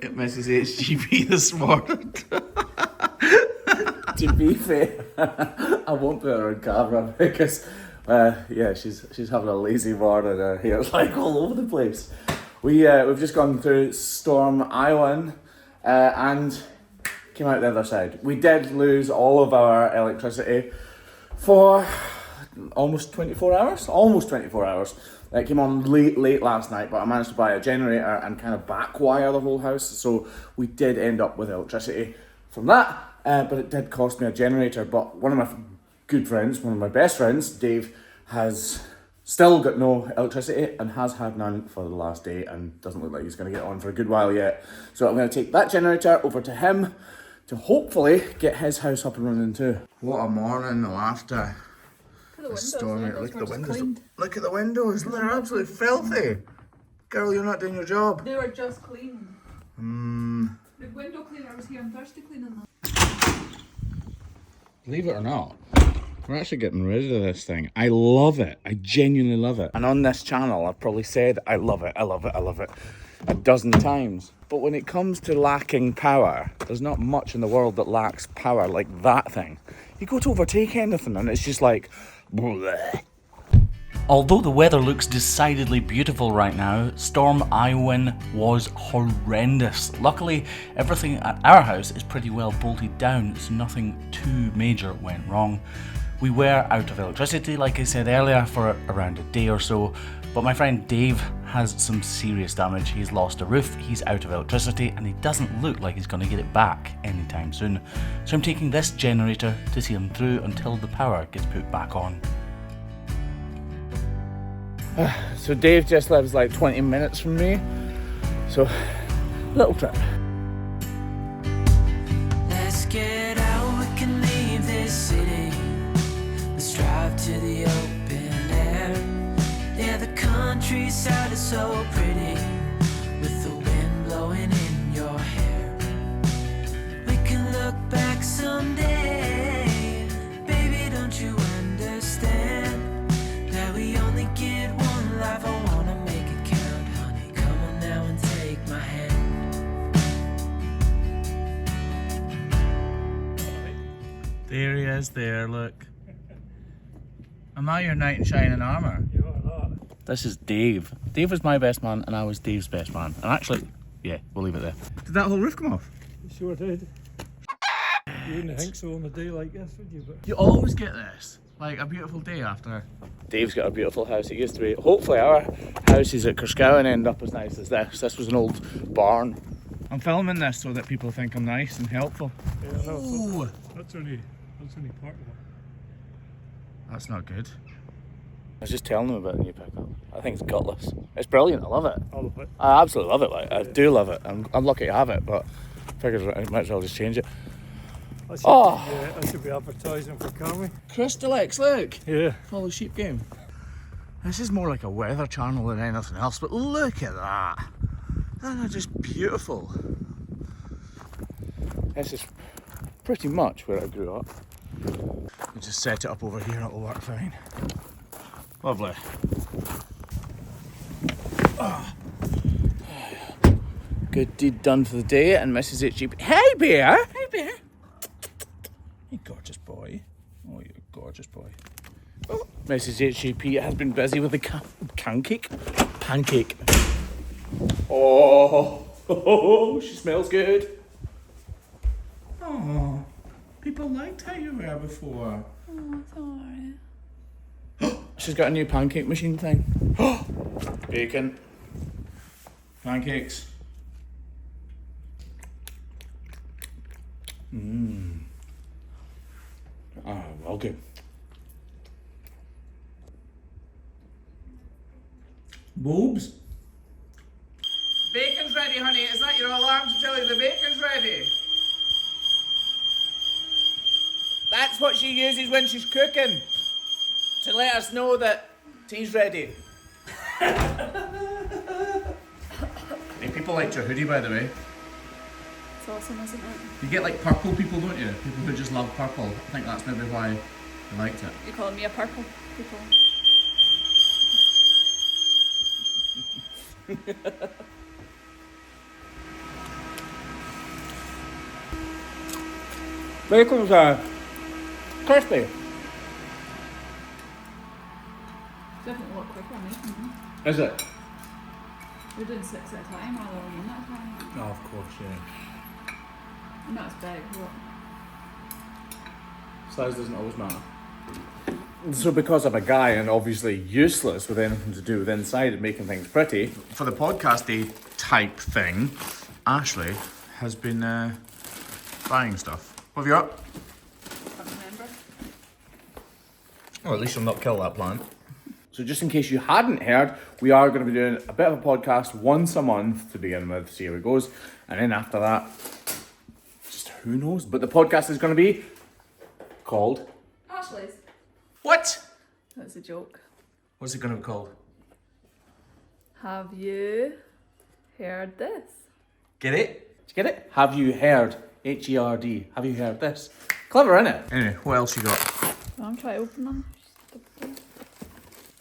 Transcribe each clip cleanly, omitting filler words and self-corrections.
At Mrs. HGP this morning. To be fair, I won't put her on camera because, yeah, she's having a lazy morning. Her hair's like all over the place. We've just gone through Storm Island and came out the other side. We did lose all of our electricity for almost 24 hours. Almost 24 hours. It came on late last night, but I managed to buy a generator and kind of back wire the whole house. So we did end up with electricity from that, but it did cost me a generator. But one of my good friends, one of my best friends, Dave, has still got no electricity and has had none for the last day and doesn't look like he's going to get on for a good while yet. So I'm going to take that generator over to him to hopefully get his house up and running too. What a morning though after. Stormy. Look at the windows. Look at the windows. They're absolutely filthy. Girl, you're not doing your job. They were just cleaned. The window cleaner was here on Thursday cleaning them. Believe it or not, we're actually getting rid of this thing. I love it. I genuinely love it. And on this channel, I've probably said I love it, I love it, I love it a dozen times. But when it comes to lacking power, there's not much in the world that lacks power like that thing. You go to overtake anything and it's just like, bleh. Although the weather looks decidedly beautiful right now, Storm Iwan was horrendous. Luckily, everything at our house is pretty well bolted down, so nothing too major went wrong. We were out of electricity, like I said earlier, for around a day or so, but my friend Dave has some serious damage. He's lost a roof, he's out of electricity, and he doesn't look like he's going to get it back anytime soon. So I'm taking this generator to see him through until the power gets put back on. So Dave just lives like 20 minutes from me, so little trip. Let's get out, we can leave this city. Let's drive to the open air. Yeah, the countryside is so pretty, with the wind blowing in your hair. We can look back someday, baby, don't you understand that we only get one life? I wanna make it count, honey. Come on now and take my hand. There he is there, look. Am I your knight in shining armour? You are not. This is Dave. Dave was my best man and I was Dave's best man. And actually, yeah, we'll leave it there. Did that whole roof come off? You sure did. You wouldn't think so on a day like this, would you? But You always get this, like a beautiful day after. Dave's got a beautiful house. It used to be, hopefully our houses at Kerskowen end up as nice as this. This was an old barn. I'm filming this so that people think I'm nice and helpful. yeah, no, that's only part of it. That's not good. I was just telling them about the new pickup. I think it's gutless. It's brilliant, I love it. I love it. I absolutely love it, like, I do love it. I'm lucky to have it, but I figured I might as well just change it. I should be advertising for Cammy. Crystal X, look! Yeah. Follow sheep game. This is more like a weather channel than anything else, but look at that. That is just beautiful. This is pretty much where I grew up. You just set it up over here and it'll work fine. Lovely. Oh. Good deed done for the day, and Mrs. HGP. Hey bear! Hey bear! You gorgeous boy. Oh, you gorgeous boy. Oh. Mrs. HGP has been busy with the pancake. Oh, she smells good. Oh, people liked how you were before. Oh, sorry. She's got a new pancake machine thing. Bacon. Pancakes. Oh, well good. Boobs. Bacon's ready, honey. Is that your alarm to tell you the bacon's ready? That's what she uses when she's cooking. To let us know that tea's ready. Hey, people liked your hoodie, by the way. It's awesome, isn't it? You get like purple people, don't you? People who just love purple. I think that's maybe why they liked it. You're calling me a purple people. Bacon's crispy. Definitely a lot quicker making them. Is it? We're doing 6 at a time rather than 1 at a time. Oh, of course, yeah. And that's big, but Size doesn't always matter. So because I'm a guy and obviously useless with anything to do with inside and making things pretty, for the podcasty type thing, Ashley has been buying stuff. What have you got? can't remember. Well, at least you'll not kill that plant. So just in case you hadn't heard, we are going to be doing a bit of a podcast once a month to begin with, see how it goes. And then after that, just who knows? But the podcast is going to be called... Ashley's. What? That's a joke. What's it going to be called? Have you heard this? Get it? Did you get it? Have you heard? H-E-R-D. Have you heard this? Clever, innit? Anyway, what else you got? I'm trying to open them.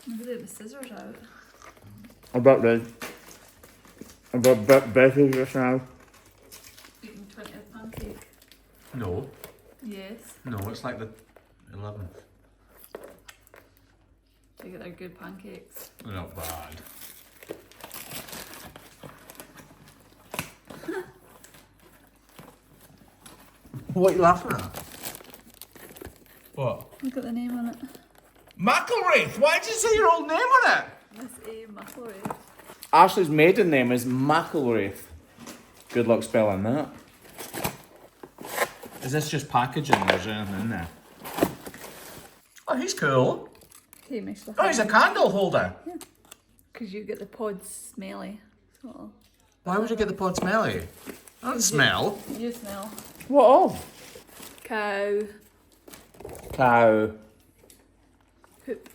Maybe they have the scissors out. I bet they. I bet better just now. Eating 20th pancake. No. Yes. No, it's like the 11th. They get their good pancakes. They're not bad. What are you laughing at? What? Look at the name on it. McElwraith! Why did you say your old name on it? Miss A. McElroy. Ashley's maiden name is McElwraith. Good luck spelling that. Is this just packaging or is there anything in there? Oh, he's cool. Hamish the Oh, he's a candle holder. Because you get the pods smelly. So Why would you get the pod smelly? I don't smell. you smell. What of? Cow. Cow. Poop.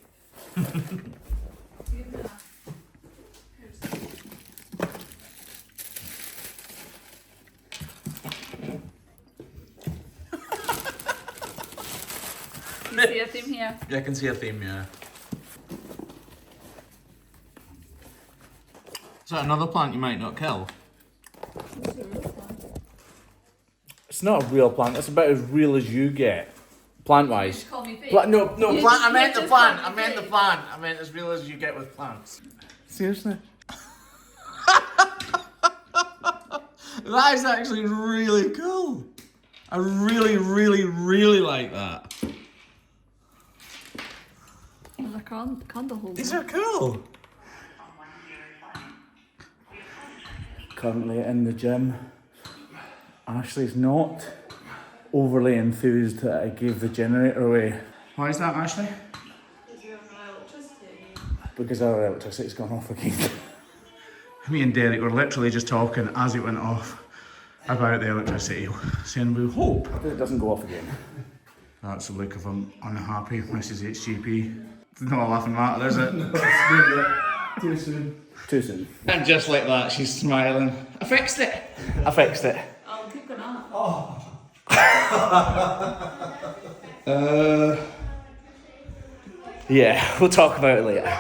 You see a theme here? Yeah, I can see a theme, yeah. Is that another plant you might not kill? It's not a real plant, it's about as real as you get. Plant-wise. Call me fake. No, You plant. just- I meant you the just plant. called I me meant the fake. plant. I meant as real as you get with plants. Seriously? That is actually really cool. I really, really, really like that. There's a candle holder. These are cool. Currently in the gym. Ashley's not overly enthused that I gave the generator away. Why is that, Ashley? Because our electricity's gone off again. Me and Derek were literally just talking as it went off about the electricity, saying we hope that it doesn't go off again. That's the look of an unhappy Mrs. HGP. It's not a laughing matter, is it? Too soon. Too soon. And just like that, she's smiling. I fixed it. I fixed it. I'll keep going on. Yeah, we'll talk about it later.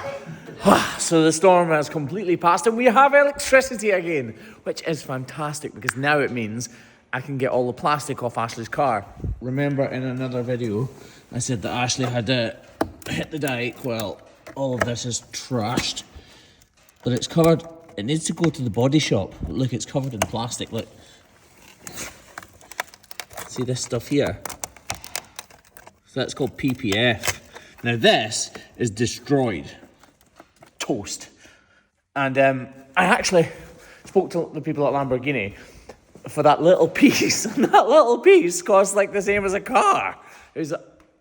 So the storm has completely passed and we have electricity again, which is fantastic because now it means I can get all the plastic off Ashley's car. Remember in another video, I said that Ashley had hit the dike. Well, all of this is trashed, but it's covered. It needs to go to the body shop. Look, it's covered in plastic, look. See this stuff here? So that's called PPF. Now this is destroyed. Toast. And I actually spoke to the people at Lamborghini for that little piece, and that little piece cost like the same as a car. It was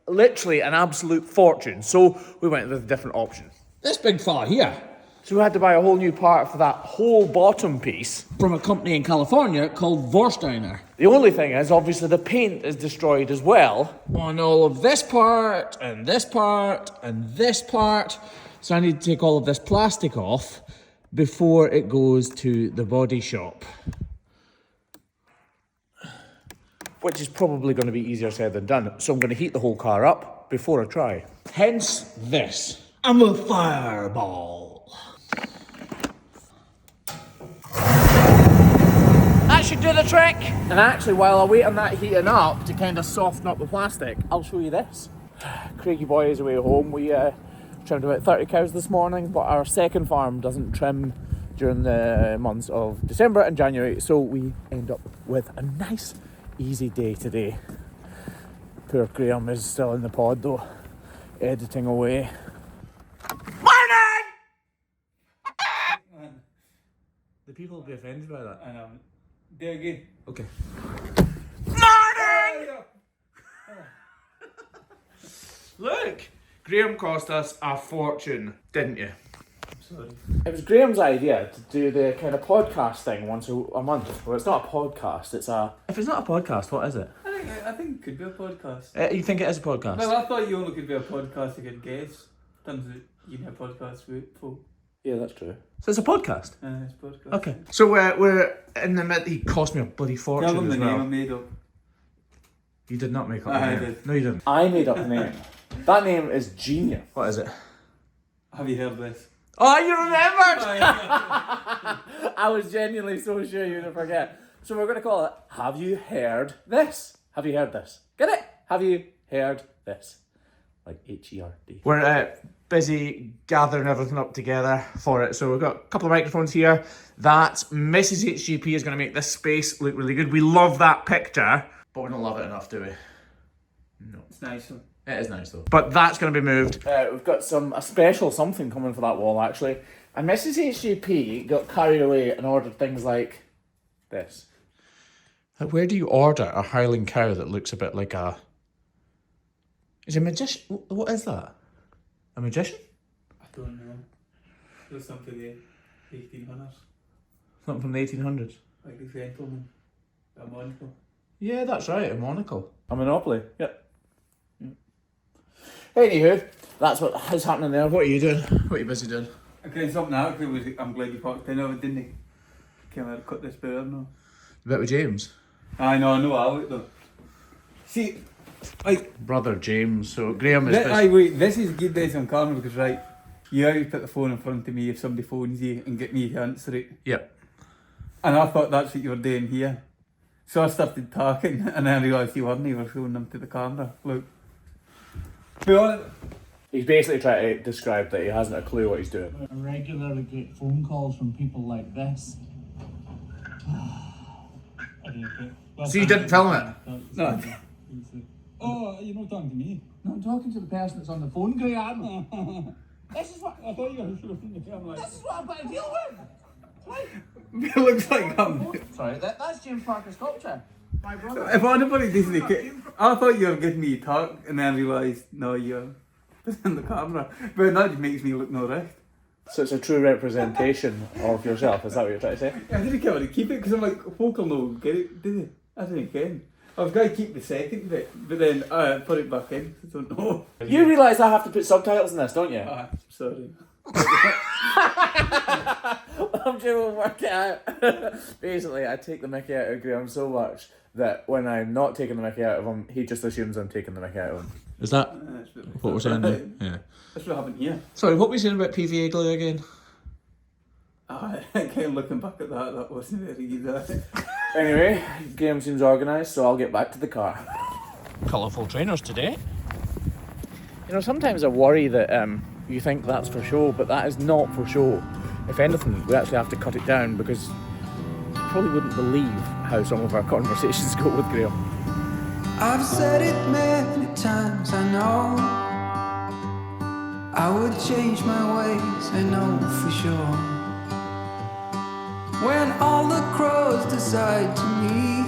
literally an absolute fortune. So we went with a different option. This big fella here. So we had to buy a whole new part for that whole bottom piece from a company in California called Vorsteiner. The only thing is, obviously, the paint is destroyed as well on all of this part, and this part, and this part. So I need to take all of this plastic off before it goes to the body shop. Which is probably going to be easier said than done. So I'm going to heat the whole car up before I try. Hence this. I'm a fireball. That should do the trick. And actually, while I wait on that heating up to kind of soften up the plastic, I'll show you this. Craigie boy is away home. We trimmed about 30 cows this morning, but our second farm doesn't trim during the months of December and January, so we end up with a nice, easy day today. Poor Graeme is still in the pod though, editing away. Morning! The people will be offended by that. I know. Do it again. Okay. Morning! Look! Graeme cost us a fortune, didn't you? Sorry. It was Graeme's idea to do the kind of podcast thing once a month. Well, it's not a podcast, it's a... If it's not a podcast, what is it? I think it could be a podcast. You think it is a podcast? Well, I thought you only could be a podcast to get guests. Turns out you know a podcast with folk. Yeah, that's true. So it's a podcast? It's a podcast. Okay. So we're in the mid... He cost me a bloody fortune Tell them the as name I well. made up. You did not make up I the name. did. No, you didn't. I made up the name. That name is genius. What is it? Have you heard this? Oh, you remembered! I was genuinely so sure you would forget. So we're going to call it, Have You Heard This? Have you heard this? Get it? Have you heard this? Like H-E-R-D. We're busy gathering everything up together for it. So we've got a couple of microphones here. That Mrs. HGP is going to make this space look really good. We love that picture, but we don't love it enough, do we? No. It's nice one. It is nice though. But that's going to be moved. We've got a special something coming for that wall actually. And Mrs. HGP got carried away and ordered things like this. Where do you order a Highland cow that looks a bit like a... Is a magician? What is that? A magician? I don't know. It was something the 1800s. Something from the 1800s? Like the gentleman. A monocle. Yeah, that's right, a monocle. A monopoly, yep. Anywho, that's what is happening there. What are you doing? What are you busy doing? Okay, something actually was. I'm glad you popped in of it, didn't you? Can I cut this better now? A bit with James? I know Alec though. See, like Brother James, so Graeme is busy. wait, this is good days on camera because right, you always put the phone in front of me if somebody phones you and get me to answer it. Yep. And I thought that's what you were doing here. So I started talking and then I realised you weren't, you were showing them to the camera. Look. Be honest. He's basically trying to describe that he hasn't a clue what he's doing. I regularly get phone calls from people like this. So you didn't film it? No. Oh, you're not talking to me. No, I'm talking to the person that's on the phone, Graeme. This is what I thought you were showing me. I'm like, this is what I've got to deal with. It looks like Sorry, that's James Parker's sculpture. My brother. if anybody doesn't get, I thought you were giving me a talk and then I realised, no, you're in the camera. But that just makes me look no right. So it's a true representation of yourself, is that what you're trying to say? I didn't care to keep it because I'm like, folk will know, get it, did they? I didn't care. I was going to keep the second bit, but then I put it back in, I don't know. You realise I have to put subtitles in this, don't you? Sorry. I'm sure we'll work it out. Basically, I take the mickey out of Graeme so much that when I'm not taking the mickey out of him, he just assumes I'm taking the mickey out of him. Is that what we're saying there? Yeah. That's what happened here. Sorry, what were we saying about PVA glue again? Kind of looking back at that wasn't very good. Anyway, Graeme seems organised, so I'll get back to the car. Colourful trainers today. You know, sometimes I worry that you think that's for show, but that is not for show. If anything, we actually have to cut it down because you probably wouldn't believe how some of our conversations go with Graeme. I've said it many times, I know I would change my ways, I know for sure. When all the crows decide to meet,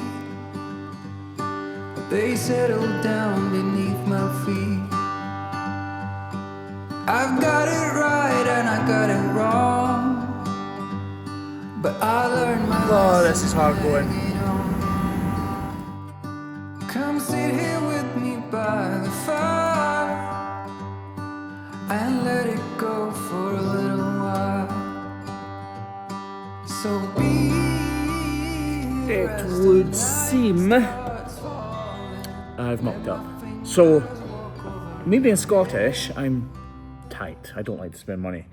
they settle down beneath my feet. I've got it right and I got it wrong, but I learned my Oh, this is hard going. Come sit here with me by the fire and let it go for a little while. So be It would seem I've mucked up. So, me being Scottish, I'm tight. I don't like to spend money.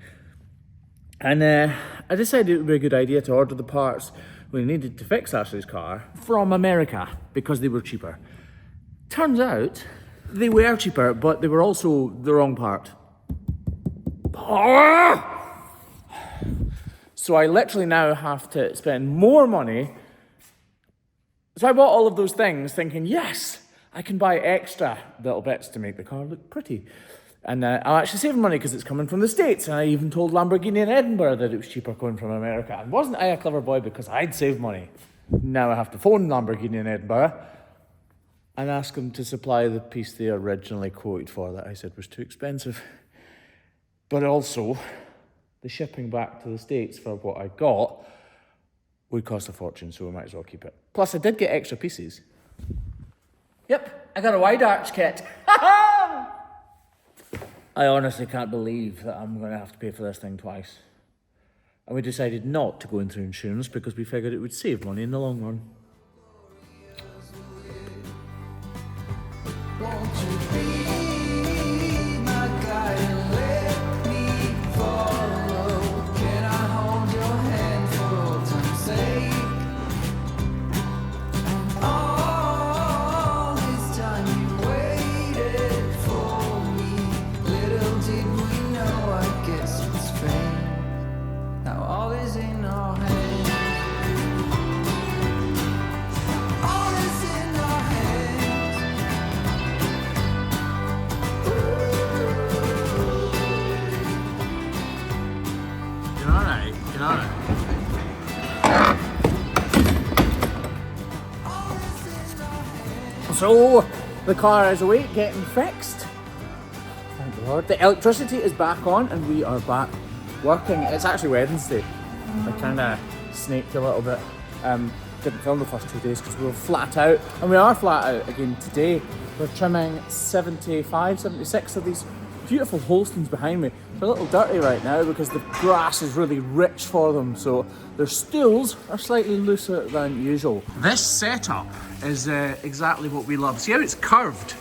And I decided it would be a good idea to order the parts we needed to fix Ashley's car from America because they were cheaper. Turns out they were cheaper, but they were also the wrong part. So I literally now have to spend more money. So I bought all of those things thinking, yes, I can buy extra little bits to make the car look pretty. And I'll actually save money because it's coming from the States. And I even told Lamborghini in Edinburgh that it was cheaper coming from America. And wasn't I a clever boy because I'd save money? Now I have to phone Lamborghini in Edinburgh and ask them to supply the piece they originally quoted for that I said was too expensive. But also, the shipping back to the States for what I got would cost a fortune, so we might as well keep it. Plus, I did get extra pieces. Yep, I got a wide arch kit. I honestly can't believe that I'm going to have to pay for this thing twice. And we decided not to go in through insurance because we figured it would save money in the long run. Won't you be my guide and let me follow? Can I hold your hand for old time's sake? And all this time you waited for me. Little did we know I'd get some fame. Now all is in our hands. All is in our hands. So, the car is away, getting fixed. Thank the Lord. The electricity is back on and we are back working. It's actually Wednesday. I kind of snaked a little bit. Didn't film the first 2 days because we were flat out. And we are flat out again today. We're trimming 75, 76 of these beautiful Holsteins behind me. They're a little dirty right now because the grass is really rich for them, so their stools are slightly looser than usual. This setup is exactly what we love. See how it's curved?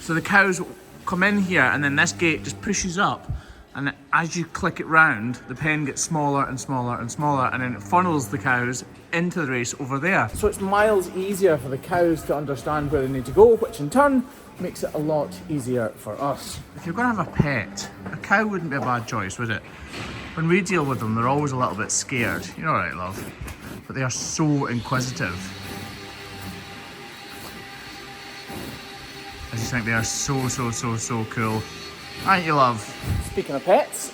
So the cows come in here and then this gate just pushes up, and as you click it round, the pen gets smaller and smaller and smaller, and then it funnels the cows into the race over there. So it's miles easier for the cows to understand where they need to go, which in turn makes it a lot easier for us. If you're going to have a pet, a cow wouldn't be a bad choice, would it? When we deal with them, they're always a little bit scared. You're all right, love. But they are so inquisitive. I just think they are so cool. Aren't you, love? Speaking of pets,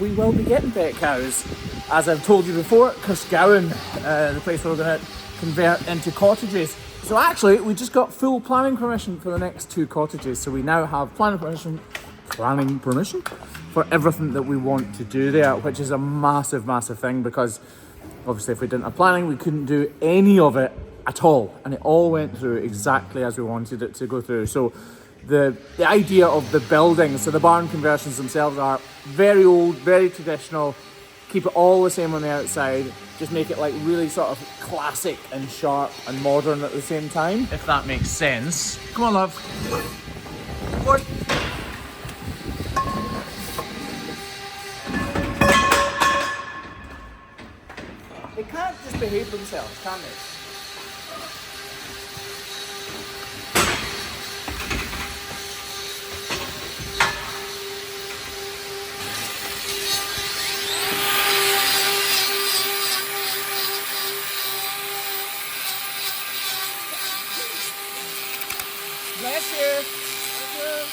we will be getting pet cows. As I've told you before, Cusgowan, the place where we're going to convert into cottages. So actually, we just got full planning permission for the next 2 cottages. So we now have planning permission for everything that we want to do there, which is a massive, massive thing because obviously if we didn't have planning, we couldn't do any of it at all. And it all went through exactly as we wanted it to go through. So the idea of the building, so the barn conversions themselves are very old, very traditional, keep it all the same on the outside, just make it like really sort of classic and sharp and modern at the same time, if that makes sense. Come on, love. Come on. They can't just behave themselves, can they? Bless you. Thank you.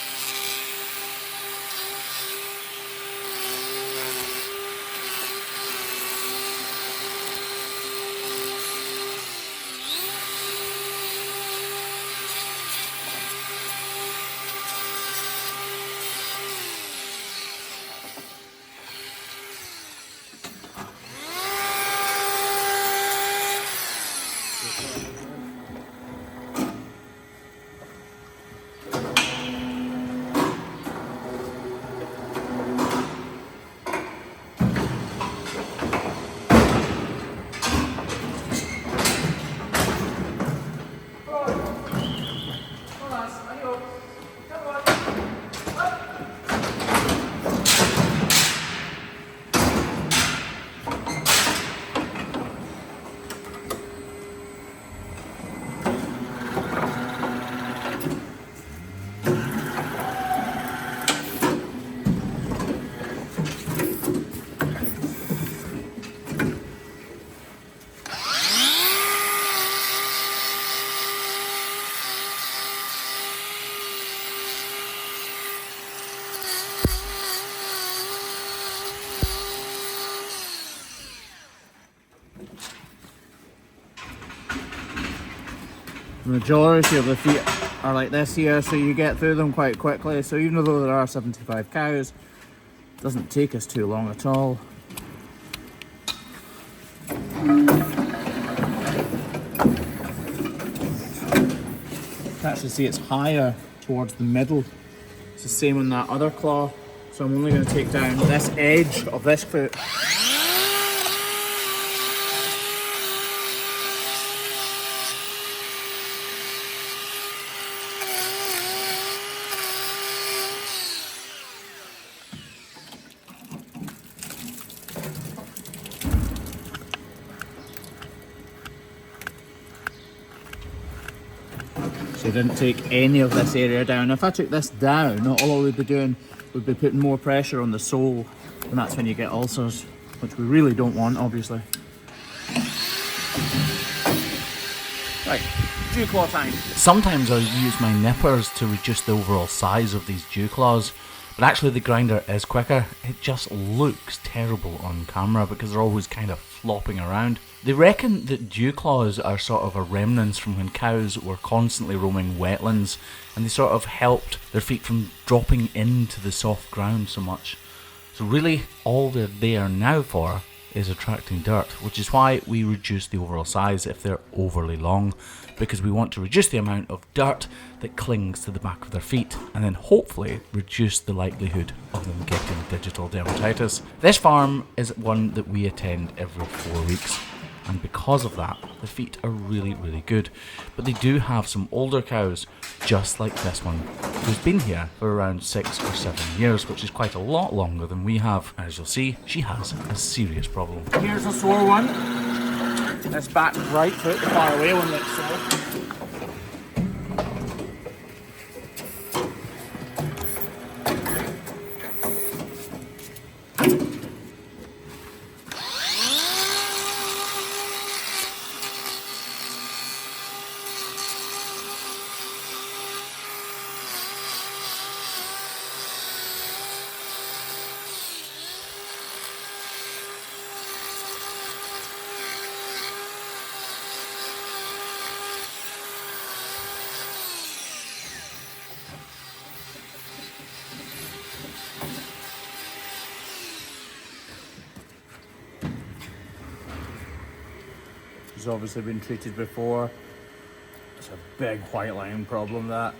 The majority of the feet are like this here, so you get through them quite quickly. So even though there are 75 cows, it doesn't take us too long at all. You can actually see it's higher towards the middle. It's the same on that other claw. So I'm only going to take down this edge of this foot. So I didn't take any of this area down. If I took this down, all I would be doing would be putting more pressure on the sole, and that's when you get ulcers, which we really don't want, obviously. Right, dew claw time. Sometimes I use my nippers to reduce the overall size of these dew claws, but actually the grinder is quicker. It just looks terrible on camera because they're always kind of flopping around. They reckon that dew claws are sort of a remnants from when cows were constantly roaming wetlands, and they sort of helped their feet from dropping into the soft ground so much. So really all they're there now for is attracting dirt, which is why we reduce the overall size if they're overly long, because we want to reduce the amount of dirt that clings to the back of their feet, and then hopefully reduce the likelihood of them getting digital dermatitis. This farm is one that we attend every 4 weeks, and because of that, the feet are really, really good. But they do have some older cows, just like this one, who's been here for around 6 or 7 years, which is quite a lot longer than we have. As you'll see, she has a serious problem. Here's a sore one. This back right foot, the far away one looks sore. She's obviously been treated before. It's a big white line problem, that.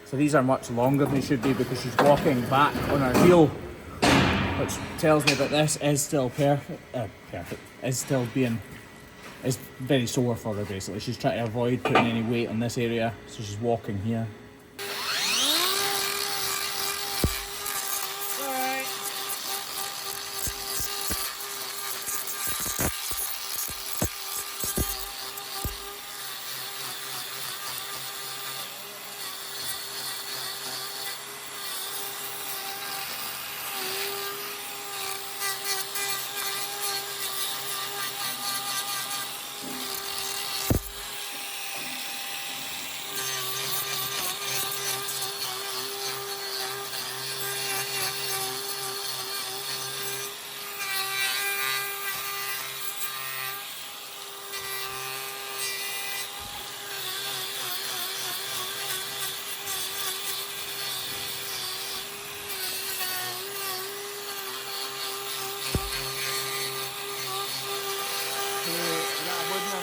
So these are much longer than they should be because she's walking back on her heel, which tells me that this is still is very sore for her basically. She's trying to avoid putting any weight on this area, so she's walking here.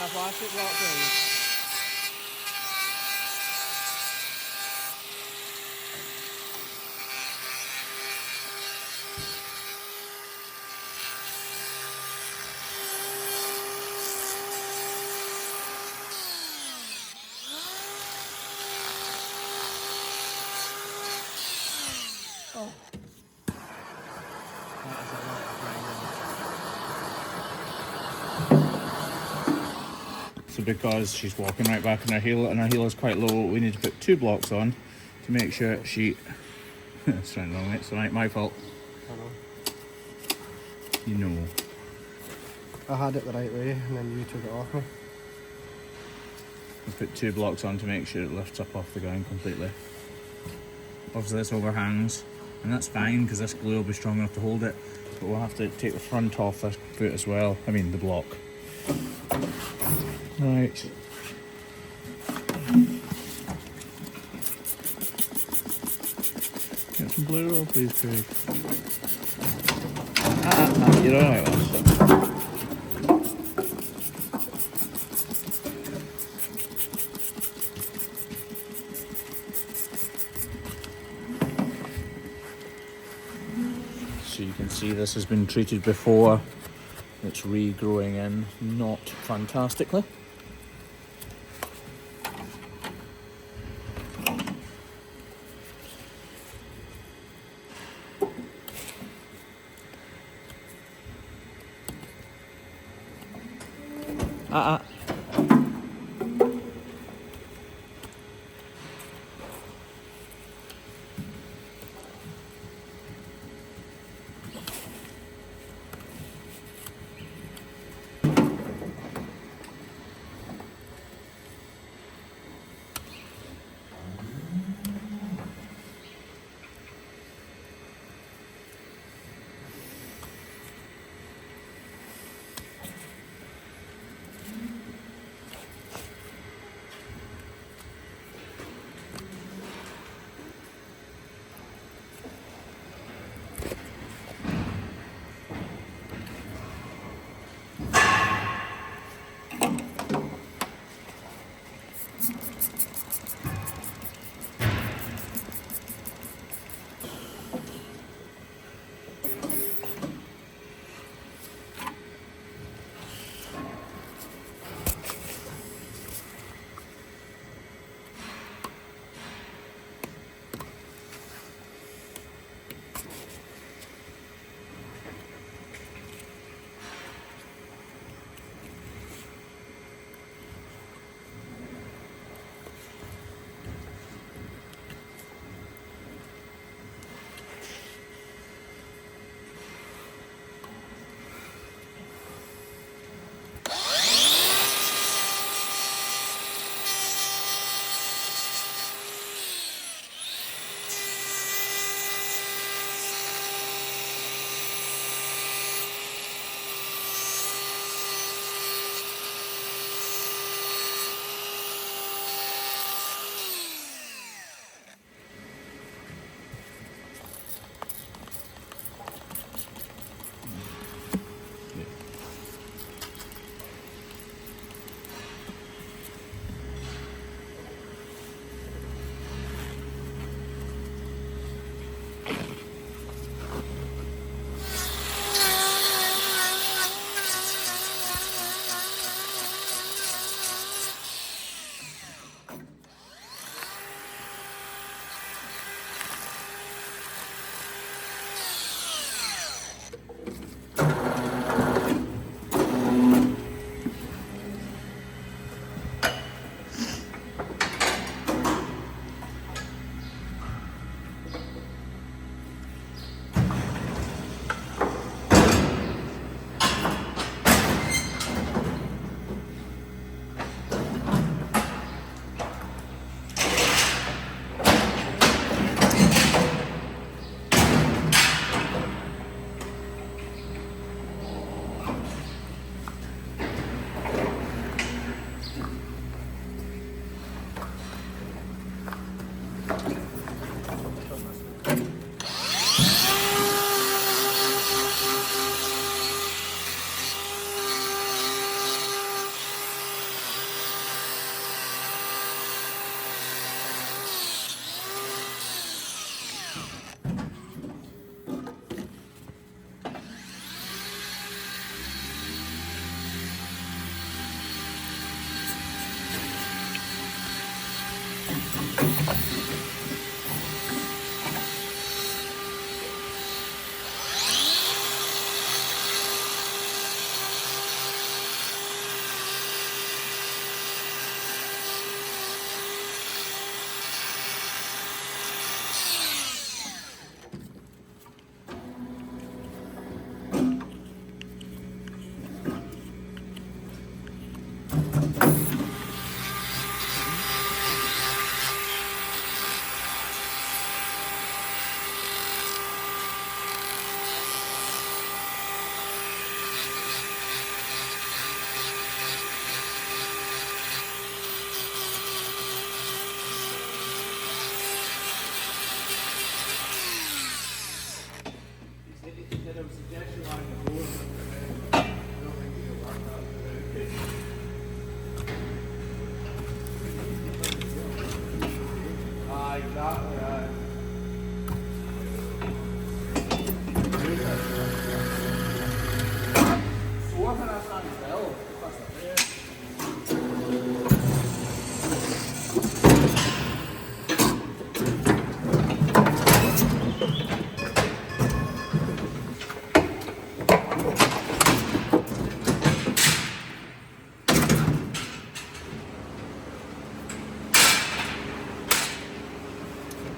Plastic block thing. So because she's walking right back on her heel and her heel is quite low, we need to put 2 blocks on to make sure she... It's right wrong, it's right, my fault. I know. You know. I had it the right way and then you took it off me. We put 2 blocks on to make sure it lifts up off the ground completely. Obviously this overhangs, and that's fine because this glue will be strong enough to hold it, but we'll have to take the front off this foot as well, I mean the block. Right. Get some blue roll, please, Craig. You're alright, lass. So you can see this has been treated before. It's regrowing in, not fantastically.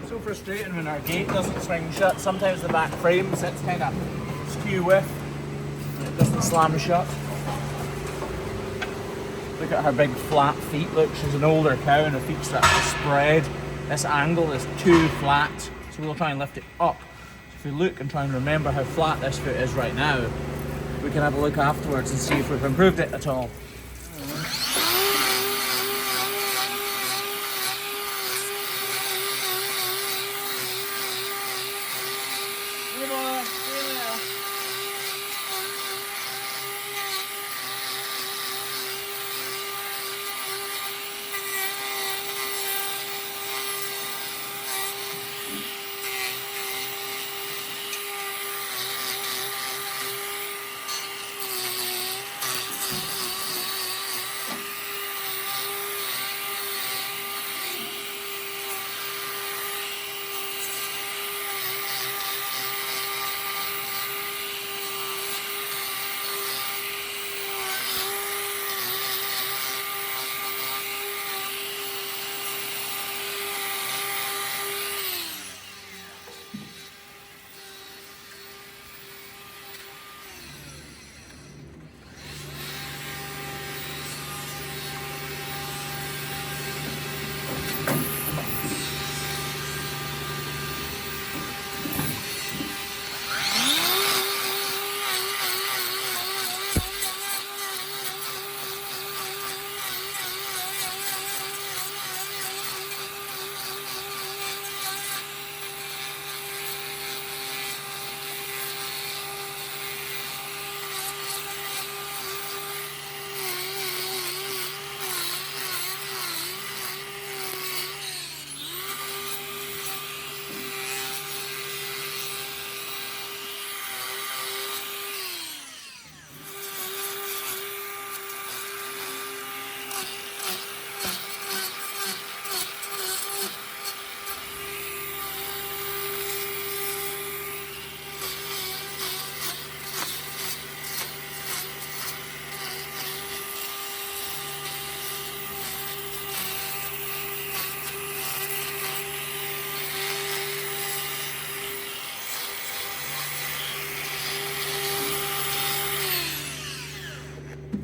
So frustrating when our gate doesn't swing shut. Sometimes the back frame sits kind of skew with and it doesn't slam shut. Look at her big flat feet. Look, she's an older cow and her feet start to spread. This angle is too flat, so we'll try and lift it up. So if we look and try and remember how flat this foot is right now, we can have a look afterwards and see if we've improved it at all.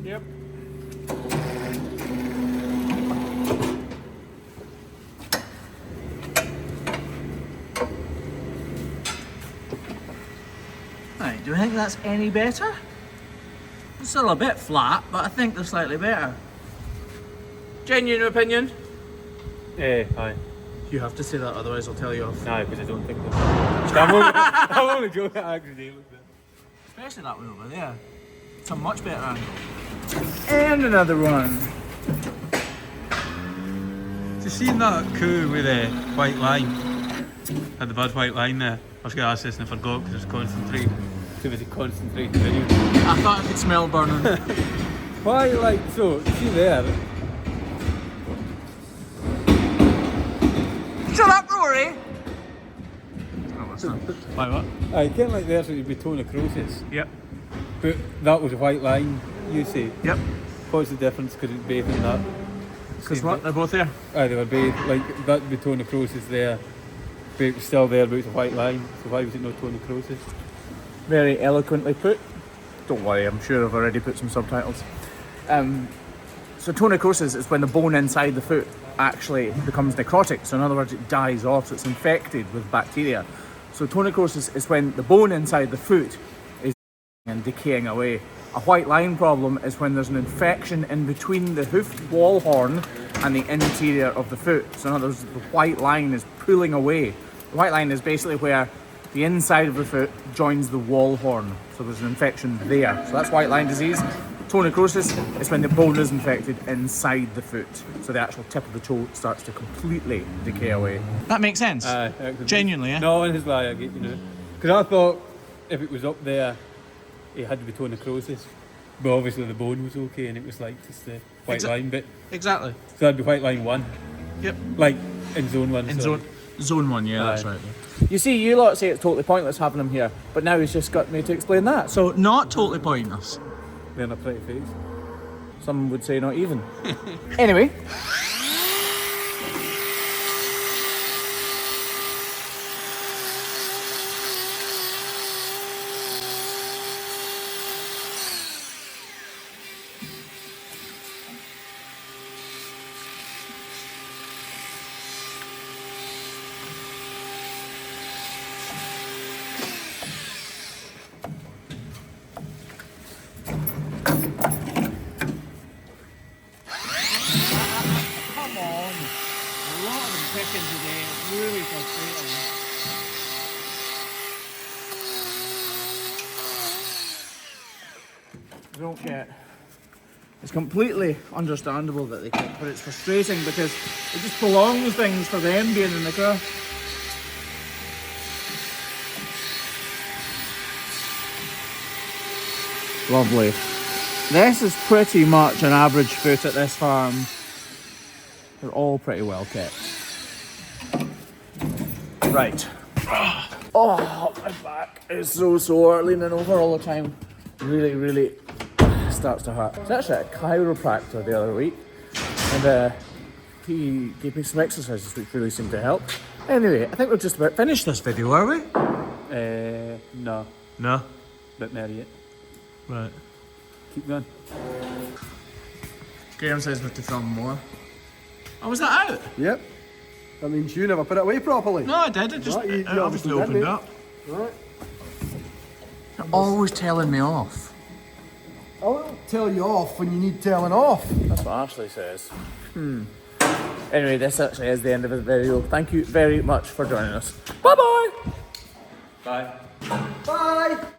Yep. Right, do you think that's any better? It's still a bit flat, but I think they're slightly better. Genuine opinion? Aye. You have to say that, otherwise I'll tell you off. No, because I don't think I'm only joking, I actually do. Especially that one over there. It's a much better angle. And another one. You seen that coup with the white line? Had the bad white line there. I was going to ask this and I forgot because it's concentrate. It was a concentrated video. I thought I could smell burning. Why, like, so, see there? Shut up, Rory! Why, what? I get like there so you'd be tone across it. Yep. But that was a white line, you say? Yep. What's the difference? Because it's bathed in that? Because what? They're both there? Aye, they were bathed, like, that be tone across is there. But it was still there, but it's a white line. So why was it not tone across it? Very eloquently put. Don't worry, I'm sure I've already put some subtitles. So tonicosis is when the bone inside the foot actually becomes necrotic. So in other words, it dies off, so it's infected with bacteria. So tonicosis is when the bone inside the foot is and decaying away. A white line problem is when there's an infection in between the hoof wall horn and the interior of the foot. So in other words, the white line is pulling away. The white line is basically where the inside of the foot joins the wall horn. So there's an infection there. So that's white line disease. Toe necrosis is when the bone is infected inside the foot, so the actual tip of the toe starts to completely decay away. That makes sense. Genuinely, yeah. No, it's like I get you know. Because I thought if it was up there, it had to be toe necrosis. But obviously the bone was okay, and it was like just the white line bit. Exactly. So that'd be white line 1. Yep. Like in zone 1. In sorry. zone 1, yeah, that's right. You see, you lot say it's totally pointless having him here, but now he's just got me to explain that. So, not totally pointless. They're a pretty face. Some would say not even. Anyway. Really frustrating. I don't get. It's completely understandable that they kick, but it's frustrating because it just prolongs things for them being in the car. Lovely. This is pretty much an average foot at this farm. They're all pretty well kept. Right. Oh, my back is so sore, leaning over all the time. Really starts to hurt. I was actually at a chiropractor the other week, and he gave me some exercises which really seemed to help. Anyway, I think we've just about finished this video, are we? No. No? Bit there yet. Right. Keep going. Graeme says we're to film more. Oh, was that out? Yep. That means you never put it away properly. No, I did. It just Right, you it obviously did, opened mate. up. Right. You're always telling me off. I will tell you off when you need telling off. That's what Ashley says. Anyway, this actually is the end of the video. Thank you very much for joining us. Bye-bye! Bye. Bye.